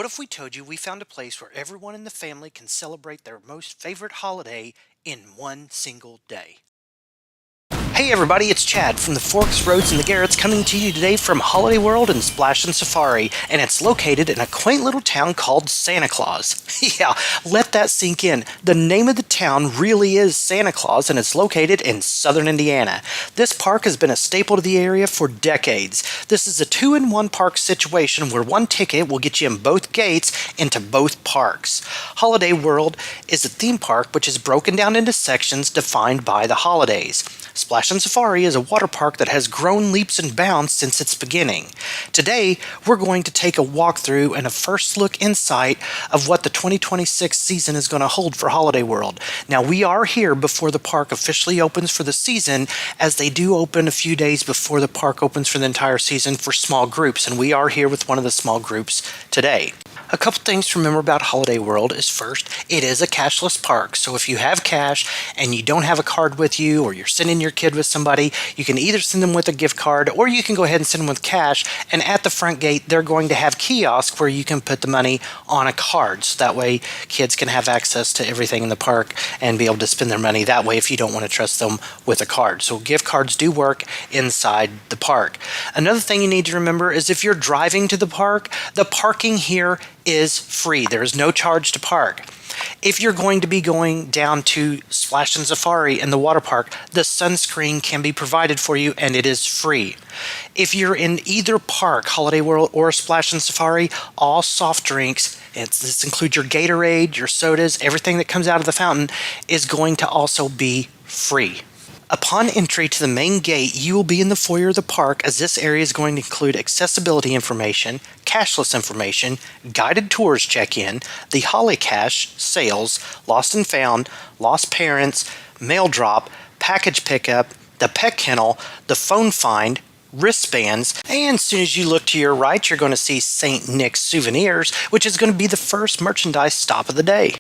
if we told you we found a place where everyone in the family can celebrate their most favorite holiday in one single day? Hey everybody, it's Chad from the Forks, Roads, and the Garretts coming to you today from Holiday World and Splashin Safari, and it's located in a quaint little town called Santa Claus. Yeah, let that sink in. The name of the town really is Santa Claus, and it's located in southern Indiana. This park has been a staple to the area for decades. This is a two-in-one park situation where one ticket will get you in both gates into both parks. Holiday World is a theme park which is broken down into sections defined by the holidays. Splashin Safari is a water park that has grown leaps and bounds since its beginning. Today, we're going to take a walkthrough and a first look insight of what the 2026 season is going to hold for Holiday World. Now, we are here before the park officially opens for the season, as they do open a few days before the park opens for the entire season for small groups, and we are here with one of the small groups today. A couple things to remember about Holiday World is first, it is a cashless park. So if you have cash and you don't have a card with you, or you're sending your kid with somebody, you can either send them with a gift card or you can go ahead and send them with cash. And at the front gate, they're going to have kiosks where you can put the money on a card. So that way kids can have access to everything in the park and be able to spend their money that way if you don't want to trust them with a card. So gift cards do work inside the park. Another thing you need to remember is if you're driving to the parking here is free. There is no charge to park. If you're going to be going down to Splashin Safari in the water park, the sunscreen can be provided for you and it is free. If you're in either park, Holiday World or Splashin Safari, all soft drinks, this includes your Gatorade, your sodas, everything that comes out of the fountain, is going to also be free. Upon entry to the main gate, you will be in the foyer of the park, as this area is going to include accessibility information, cashless information, guided tours check-in, the Holly Cash, sales, lost and found, lost parents, mail drop, package pickup, the pet kennel, the phone find, wristbands, and as soon as you look to your right, you're going to see St. Nick's Souvenirs, which is going to be the first merchandise stop of the day.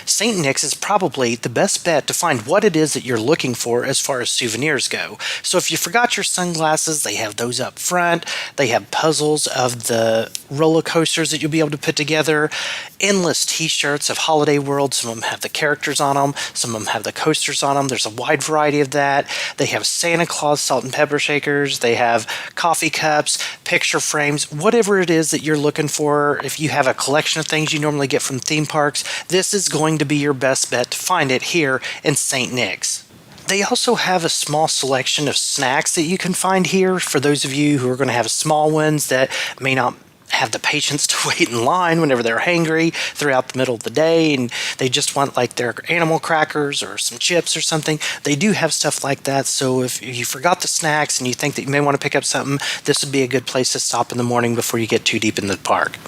St. Nick's is probably the best bet to find what it is that you're looking for as far as souvenirs go. So if you forgot your sunglasses, they have those up front. They have puzzles of the roller coasters that you'll be able to put together. Endless t-shirts of Holiday World. Some of them have the characters on them. Some of them have the coasters on them. There's a wide variety of that. They have Santa Claus salt and pepper shakers. They have coffee cups, picture frames, whatever it is that you're looking for. If you have a collection of things you normally get from theme parks, this is going to be your best bet to find it here in St. Nick's. They also have a small selection of snacks that you can find here for those of you who are going to have small ones that may not have the patience to wait in line whenever they're hangry throughout the middle of the day and they just want like their animal crackers or some chips or something. They do have stuff like that, so if you forgot the snacks and you think that you may want to pick up something, this would be a good place to stop in the morning before you get too deep in the park.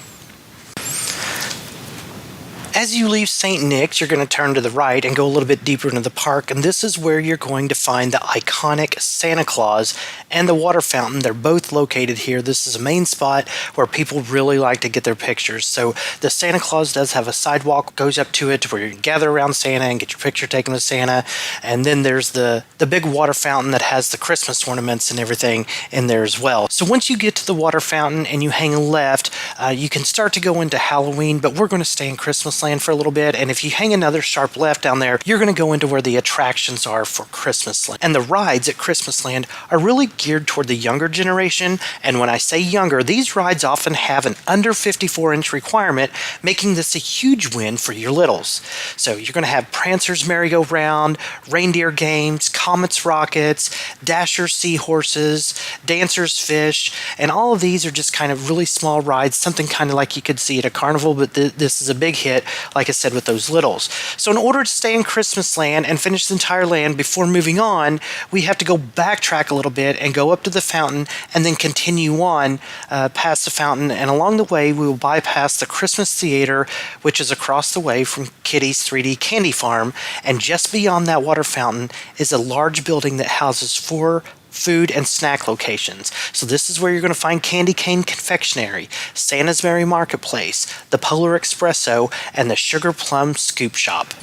As you leave St. Nick's, you're going to turn to the right and go a little bit deeper into the park, and this is where you're going to find the iconic Santa Claus and the water fountain. They're both located here. This is a main spot where people really like to get their pictures. So the Santa Claus does have a sidewalk, goes up to it where you can gather around Santa and get your picture taken with Santa. And then there's the big water fountain that has the Christmas ornaments and everything in there as well. So once you get to the water fountain and you hang left, you can start to go into Halloween, but we're going to stay in Christmas Land for a little bit, and if you hang another sharp left down there, you're going to go into where the attractions are for Christmas Land. And the rides at Christmas Land are really geared toward the younger generation, and when I say younger, these rides often have an under 54-inch requirement, making this a huge win for your littles. So you're going to have Prancer's Merry-Go-Round, Reindeer Games, Comet's Rockets, Dasher's Seahorses, Dancer's Fish, and all of these are just kind of really small rides, something kind of like you could see at a carnival, but this is a big hit, like I said, with those littles. So in order to stay in Christmas Land and finish the entire land before moving on, we have to go backtrack a little bit and go up to the fountain and then continue on past the fountain. And along the way, we will bypass the Christmas Theater, which is across the way from Kitty's 3D Candy Farm. And just beyond that water fountain is a large building that houses 4 food and snack locations. So this is where you're going to find Candy Cane Confectionery, Santa's Merry Marketplace, the Polar Espresso, and the Sugar Plum Scoop Shop.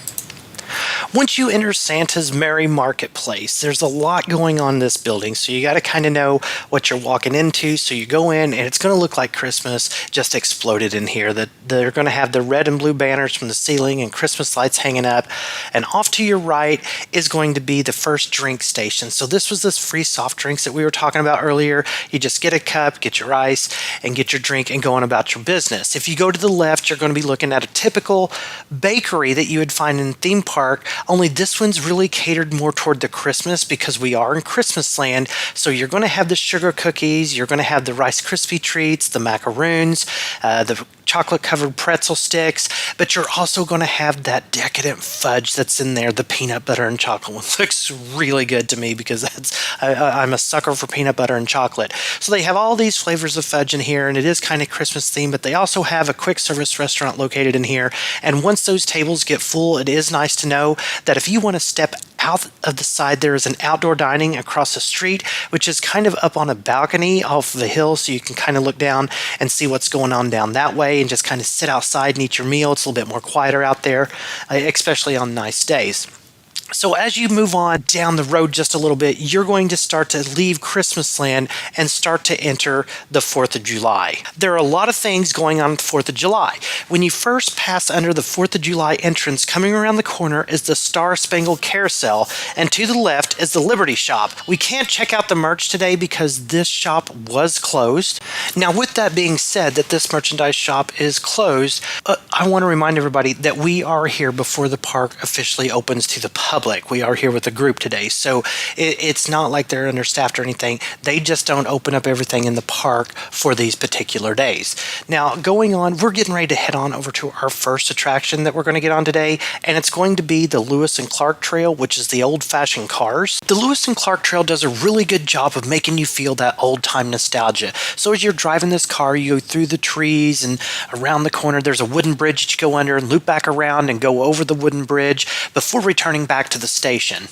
Once you enter Santa's Merry Marketplace, there's a lot going on in this building, so you got to kind of know what you're walking into. So you go in, and it's going to look like Christmas just exploded in here. That they're going to have the red and blue banners from the ceiling and Christmas lights hanging up. And off to your right is going to be the first drink station. So this was this free soft drinks that we were talking about earlier. You just get a cup, get your ice, and get your drink and go on about your business. If you go to the left, you're going to be looking at a typical bakery that you would find in theme park, only this one's really catered more toward the Christmas because we are in Christmas land. So you're going to have the sugar cookies, you're going to have the Rice Krispie treats, the macaroons, the chocolate covered pretzel sticks, but you're also going to have that decadent fudge that's in there. The peanut butter and chocolate one looks really good to me because I'm a sucker for peanut butter and chocolate. So they have all these flavors of fudge in here, and it is kind of Christmas themed, but they also have a quick service restaurant located in here. And once those tables get full, it is nice to know that if you want to step out of the side, there is an outdoor dining across the street, which is kind of up on a balcony off the hill, so you can kind of look down and see what's going on down that way and just kind of sit outside and eat your meal. It's a little bit more quieter out there, especially on nice days. So as you move on down the road just a little bit, you're going to start to leave Christmas land and start to enter the 4th of July. There are a lot of things going on 4th of July. When you first pass under the 4th of July entrance, coming around the corner is the Star Spangled Carousel, and to the left is the Liberty Shop. We can't check out the merch today because this shop was closed. Now, with that being said, that this merchandise shop is closed, I want to remind everybody that we are here before the park officially opens to the public. We are here with a group today, so it's not like they're understaffed or anything. They just don't open up everything in the park for these particular days. Now, going on, we're getting ready to head on over to our first attraction that we're going to get on today, and it's going to be the Lewis and Clark Trail, which is the old-fashioned cars. The Lewis and Clark Trail does a really good job of making you feel that old-time nostalgia. So as you're driving this car, you go through the trees and around the corner. There's a wooden bridge that you go under and loop back around and go over the wooden bridge before returning back to the station.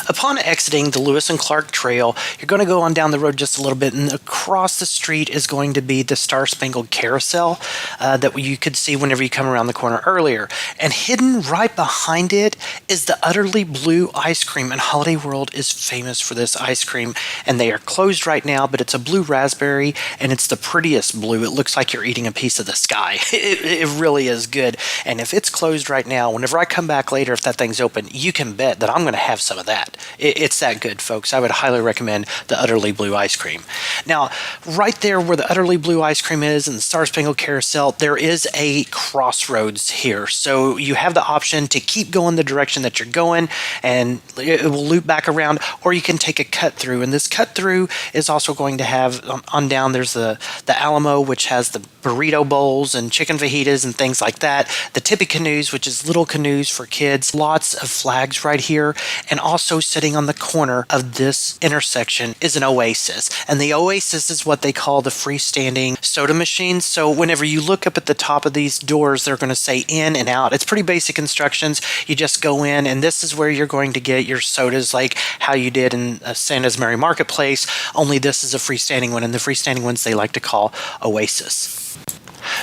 Upon exiting the Lewis and Clark Trail, you're going to go on down the road just a little bit, and across the street is going to be the Star Spangled Carousel that you could see whenever you come around the corner earlier. And hidden right behind it is the Utterly Blue ice cream, and Holiday World is famous for this ice cream, and they are closed right now, but it's a blue raspberry, and it's the prettiest blue. It looks like you're eating a piece of the sky. It really is good, and if it's closed right now, whenever I come back later, if that thing's open, you can bet that I'm going to have some of that. It's that good, folks. I would highly recommend the Utterly Blue ice cream. Now, right there where the Utterly Blue ice cream is and the Star Spangled Carousel, there is a crossroads here. So you have the option to keep going the direction that you're going, and it will loop back around, or you can take a cut through. And this cut through is also going to have, on down, there's the Alamo, which has the burrito bowls and chicken fajitas and things like that. The Tippy Canoes, which is little canoes for kids. Lots of flags right here. And also sitting on the corner of this intersection is an Oasis. And the Oasis is what they call the freestanding soda machines. So whenever you look up at the top of these doors, they're going to say in and out. It's pretty basic instructions. You just go in, and this is where you're going to get your sodas like how you did in Santa's Merry Marketplace, only this is a freestanding one, and the freestanding ones they like to call Oasis.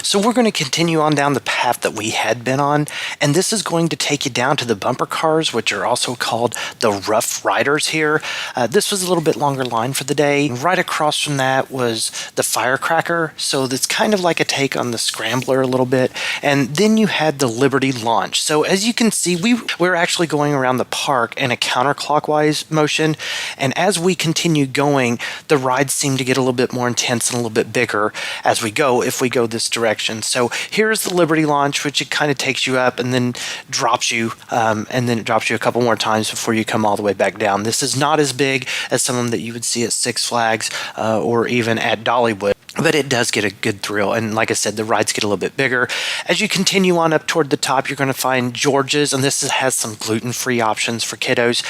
So we're going to continue on down the path that we had been on, and this is going to take you down to the bumper cars, which are also called the Rough Riders here. This was a little bit longer line for the day. Right across from that was the Firecracker, so that's kind of like a take on the Scrambler a little bit. And then you had the Liberty Launch. So as you can see, we're actually going around the park in a counterclockwise motion, and as we continue going, the rides seem to get a little bit more intense and a little bit bigger as we go, if we go this direction. So here's the Liberty Launch, which it kind of takes you up and then drops you, a couple more times before you come all the way back down. This is not as big as some of them that you would see at Six Flags or even at Dollywood, but it does get a good thrill. And like I said, the rides get a little bit bigger. As you continue on up toward the top, you're going to find George's, and this has some gluten-free options for kiddos.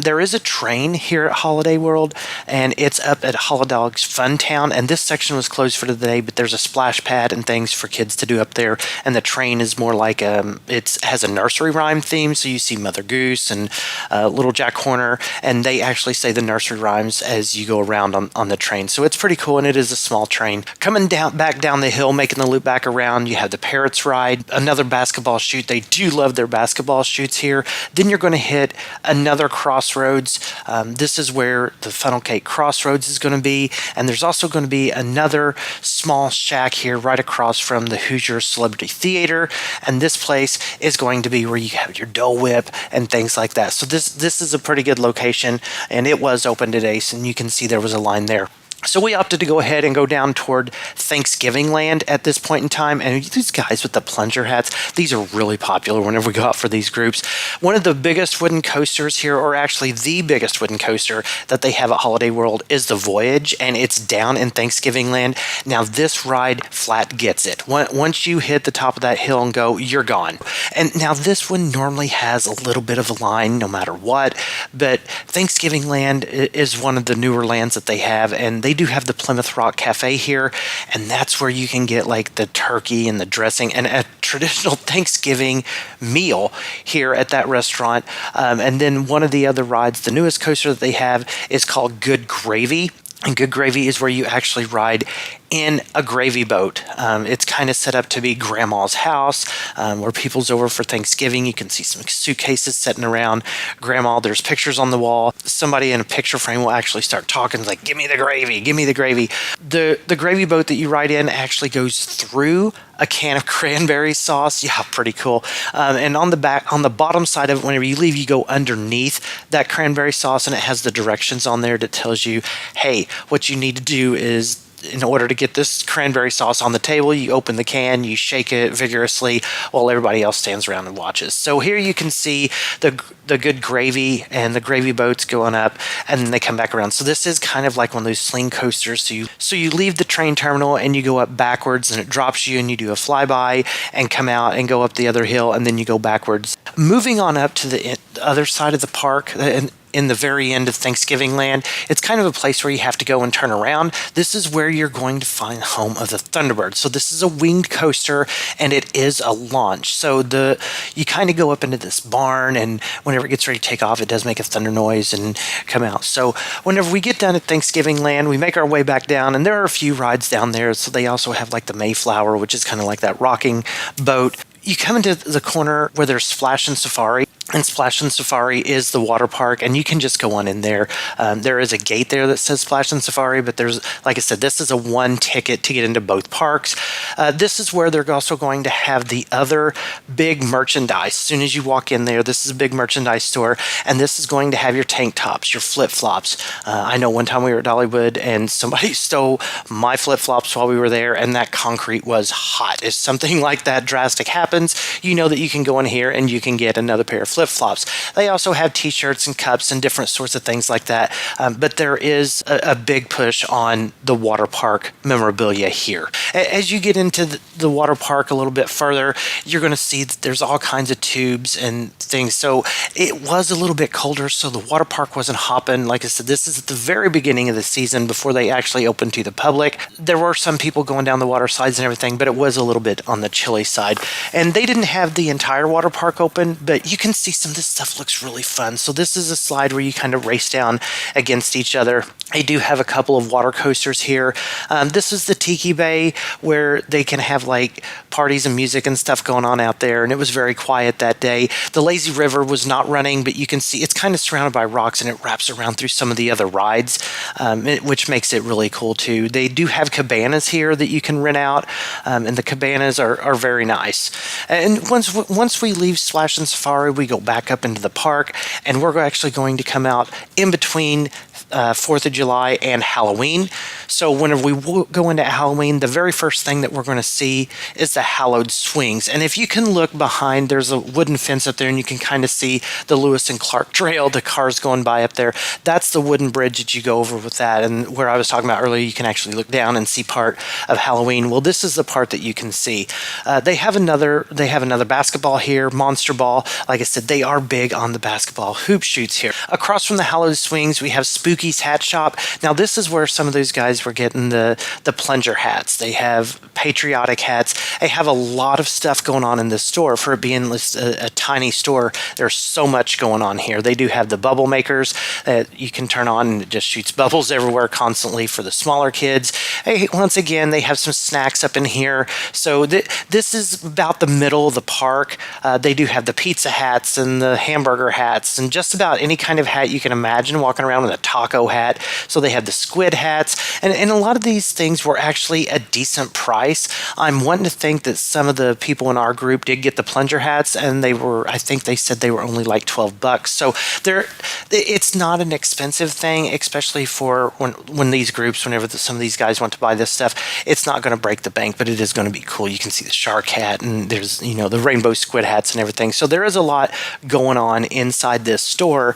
There is a train here at Holiday World, and it's up at Holodog's Fun Town, and this section was closed for the day, but there's a splash pad and things for kids to do up there, and the train is more like it has a nursery rhyme theme, so you see Mother Goose and Little Jack Horner, and they actually say the nursery rhymes as you go around on the train. So it's pretty cool, and it is a small train. train. Coming back down the hill, making the loop back around, you have the Parrots ride, another basketball chute. They do love their basketball chutes here. Then you're going to hit another crossroads. This is where the Funnel Cake Crossroads is going to be, and there's also going to be another small shack here right across from the Hoosier Celebrity Theater, and this place is going to be where you have your Dole Whip and things like that. So this is a pretty good location, and it was open today, so you can see there was a line there. So we opted to go ahead and go down toward Thanksgiving Land at this point in time. And these guys with the plunger hats, these are really popular whenever we go out for these groups. One of the biggest wooden coasters here, or actually the biggest wooden coaster that they have at Holiday World, is the Voyage, and it's down in Thanksgiving Land. Now this ride flat gets it. Once you hit the top of that hill and go, you're gone. And now this one normally has a little bit of a line no matter what, but Thanksgiving Land is one of the newer lands that they have, and they do have the Plymouth Rock Cafe here, and that's where you can get like the turkey and the dressing and a traditional Thanksgiving meal here at that restaurant. And then one of the other rides, the newest coaster that they have, is called Good Gravy. And Good Gravy is where you actually ride in a gravy boat. It's kind of set up to be grandma's house, where people's over for Thanksgiving. You can see some suitcases sitting around grandma. There's pictures on the wall. Somebody in a picture frame will actually start talking like, give me the gravy, give me the gravy. The gravy boat that you ride in actually goes through a can of cranberry sauce. Yeah, pretty cool. And on the bottom side of it, whenever you leave, you go underneath that cranberry sauce, and it has the directions on there that tells you, hey, what you need to do is, in order to get this cranberry sauce on the table, you open the can, you shake it vigorously while everybody else stands around and watches. So here you can see the Good Gravy and the gravy boats going up, and then they come back around. So this is kind of like one of those sling coasters. So you leave the train terminal and you go up backwards, and it drops you, and you do a flyby and come out and go up the other hill, and then you go backwards. Moving on up to the other side of the park, and in the very end of Thanksgiving Land, it's kind of a place where you have to go and turn around. This is where you're going to find home of the Thunderbird. So this is a winged coaster, and it is a launch. So you kind of go up into this barn, and whenever it gets ready to take off, it does make a thunder noise and come out. So whenever we get done at Thanksgiving Land, we make our way back down, and there are a few rides down there. So they also have like the Mayflower, which is kind of like that rocking boat. You come into the corner where there's Splashin Safari, and Splashin Safari is the water park, and you can just go on in there. There is a gate there that says Splashin Safari, but there's, like I said, this is a one ticket to get into both parks. This is where they're also going to have the other big merchandise. As soon as you walk in there, this is a big merchandise store, and this is going to have your tank tops, your flip-flops. I know one time we were at Dollywood, and somebody stole my flip-flops while we were there, and that concrete was hot. If something like that drastic happens, you know that you can go in here and you can get another pair of flip-flops. They also have t-shirts and cups and different sorts of things like that, but there is a big push on the water park memorabilia here. As you get into the water park a little bit further, you're going to see that there's all kinds of tubes and things. So it was a little bit colder, so the water park wasn't hopping. Like I said, this is at the very beginning of the season before they actually opened to the public. There were some people going down the water slides and everything, but it was a little bit on the chilly side. And they didn't have the entire water park open, but you can see some of this stuff looks really fun. So this is a slide where you kind of race down against each other. They do have a couple of water coasters here. This is the Tiki Bay, where they can have like parties and music and stuff going on out there, and it was very quiet that day. The Lazy River was not running, but you can see it's kind of surrounded by rocks, and it wraps around through some of the other rides, which makes it really cool too. They do have cabanas here that you can rent out, and the cabanas are very nice. And once we leave Splashin Safari, we go back up into the park, and we're actually going to come out in between 4th of July and Halloween. So whenever we go into Halloween, the very first thing that we're going to see is the hallowed swings. And if you can look behind, there's a wooden fence up there, and you can kind of see the Lewis and Clark Trail, the cars going by up there. That's the wooden bridge that you go over with that. And where I was talking about earlier, you can actually look down and see part of Halloween. Well, this is the part that you can see. They have another basketball here, Monster Ball. Like I said, they are big on the basketball hoop shoots here. Across from the hallowed swings, we have Spooky Spooky's Hat Shop. Now, this is where some of those guys were getting the plunger hats. They have patriotic hats. They have a lot of stuff going on in this store. For it being a tiny store, there's so much going on here. They do have the bubble makers that you can turn on, and it just shoots bubbles everywhere constantly for the smaller kids. Hey, once again, they have some snacks up in here. So this is about the middle of the park. They do have the pizza hats and the hamburger hats and just about any kind of hat you can imagine, walking around with a taco hat. So they have the squid hats, and a lot of these things were actually a decent price. I'm wanting to think that some of the people in our group did get the plunger hats, and I think they said they were only like $12. So it's not an expensive thing, especially for when these groups, whenever some of these guys want to buy this stuff, it's not going to break the bank, but it is going to be cool. You can see the shark hat, and there's, the rainbow squid hats and everything. So there is a lot going on inside this store,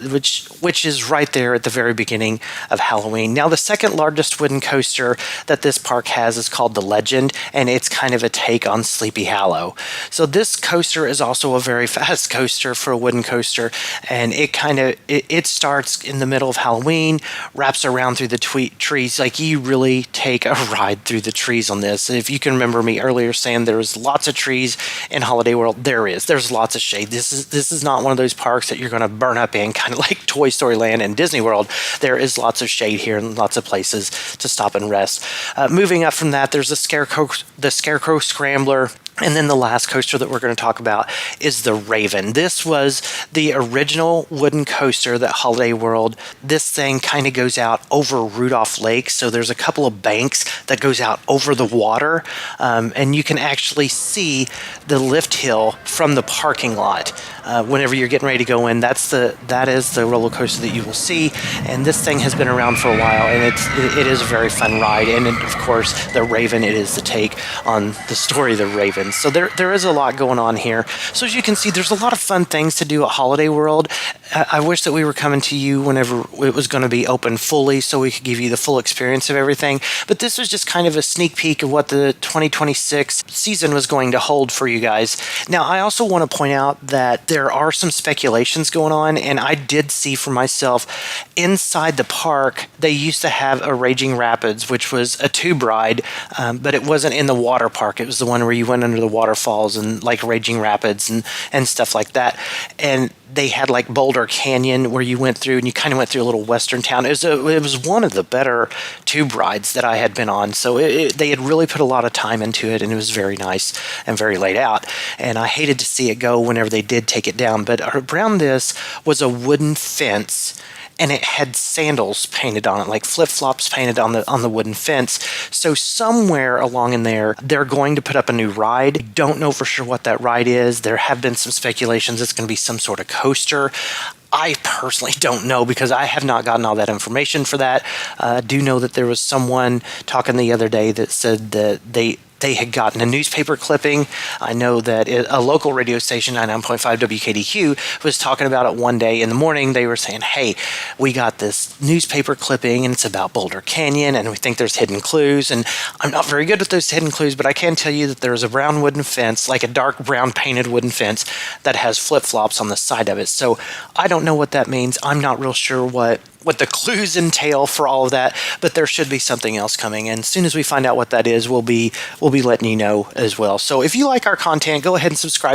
which is right there at the very beginning of Halloween. Now, the second largest wooden coaster that this park has is called the Legend, and it's kind of a take on Sleepy Hollow. So this coaster is also a very fast coaster for a wooden coaster, and it starts in the middle of Halloween, wraps around through the trees. Like, you really take a ride through the trees on this. If you can remember me earlier saying there was lots of trees in Holiday World, there's lots of shade. This is not one of those parks that you're going to burn up in, kind of like Toy Story Land and Disney World. There is lots of shade here and lots of places to stop and rest. Moving up from that, there's the Scarecrow Scrambler. And then the last coaster that we're going to talk about is the Raven. This was the original wooden coaster that Holiday World, this thing kind of goes out over Rudolph Lake. So there's a couple of banks that goes out over the water. And you can actually see the lift hill from the parking lot. Whenever you're getting ready to go in, that is the roller coaster that you will see. And this thing has been around for a while, and it is a very fun ride. And of course, the Raven, it is the take on the story of the Raven. So there is a lot going on here. So as you can see, there's a lot of fun things to do at Holiday World. I wish that we were coming to you whenever it was going to be open fully, so we could give you the full experience of everything. But this was just kind of a sneak peek of what the 2026 season was going to hold for you guys. Now, I also want to point out that there are some speculations going on, and I did see for myself inside the park, they used to have a Raging Rapids, which was a tube ride, but it wasn't in the water park. It was the one where you went under the waterfalls and like Raging Rapids and stuff like that. And they had like Boulder Canyon where you went through, and you kind of went through a little western town. It was one of the better tube rides that I had been on. So they had really put a lot of time into it, and it was very nice and very laid out. And I hated to see it go whenever they did take it down. But around this was a wooden fence, and it had sandals painted on it, like flip-flops painted on the wooden fence. So somewhere along in there, they're going to put up a new ride. Don't know for sure what that ride is. There have been some speculations it's going to be some sort of coaster. I personally don't know, because I have not gotten all that information for that. I do know that there was someone talking the other day that said that they had gotten a newspaper clipping. I know that a local radio station, 99.5 WKDQ, was talking about it one day in the morning. They were saying, hey, we got this newspaper clipping, and it's about Boulder Canyon, and we think there's hidden clues. And I'm not very good with those hidden clues, but I can tell you that there's a brown wooden fence, like a dark brown painted wooden fence, that has flip-flops on the side of it. So I don't know what that means. I'm not real sure what the clues entail for all of that, but there should be something else coming. And as soon as we find out what that is, we'll be letting you know as well. So if you like our content, go ahead and subscribe